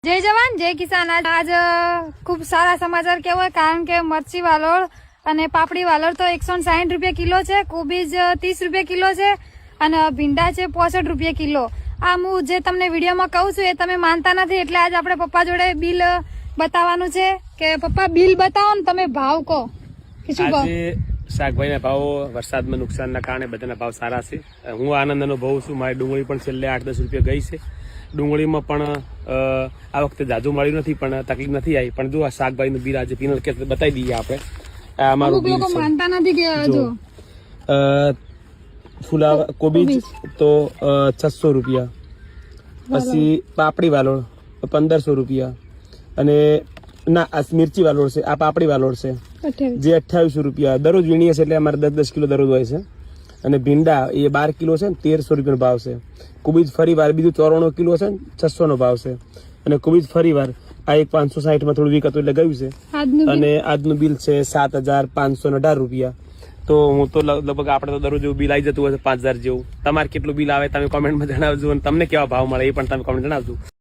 જય જવાન જય કિસાન। આજ ખૂબ સારા સમાચાર કહેવાય કારણ કે મરચી વાલોળ અને પાપડી વાલોળ તો 160 રૂપિયા કિલો છે, કોબીજ 30 રૂપિયા કિલો છે અને ભીંડા છે 65 રૂપિયા કિલો। આ હું જે તમને વિડીયોમાં કહું છું એ તમે માનતા નથી, એટલે આજ આપણે પપ્પા જોડે બિલ બતાવવાનું છે કે પપ્પા બિલ બતાવો ને તમે ભાવ કહો કે શું ભાવ। શાકભાજીના ભાવ વરસાદમાં નુકસાનના કારણે બધાના ભાવ સારા છે। હું આનંદ અનુભવું છું। મારી ડુંગળી પણ છેલ્લે 8-10 રૂપિયા ગઈ છે। ડુંગળીમાં પણ આ વખતે જાજુ મળ્યું નથી, પણ તકલીફ નથી આવી। પણ જો આ શાકભાજીનું બિલ આજે પીનલ કે બતાવી દઈએ આપણે। આ અમારું બિલ છે। માનતા નથી કે જો ફુલાવર કોબીજ તો 600 રૂપિયા, પછી પાપડી વાલોળ 1500 રૂપિયા, અને ના આ મિર્ચી વાલોળ છે, આ પાપડી વાલોળ છે જે 2800 રૂપિયા। દરરોજ વીણીએ છે એટલે અમારે 10-10 કિલો દરરોજ હોય છે। અને ભીંડા એ 12 કિલો છે ને 1300 રૂપિયાનો ભાવ છે। કોબીજ ફરી વાર બીજું 94 કિલો છે ને 600 નો ભાવ છે। અને કોબીજ ફરી વાર આ એક 560 માં થોડું વીક હતું એટલે ગયું છે। અને આજનું બિલ છે 7518 રૂપિયા। તો હું તો લગભગ આપણે તો દરરોજ બિલ આવી જતું હોય છે 5000 જેવું। તમારે કેટલું બિલ આવે તમે કોમેન્ટમાં જણાવજો, અને તમને કેવા ભાવ મળે એ પણ તમે કોમેન્ટ જણાવજો।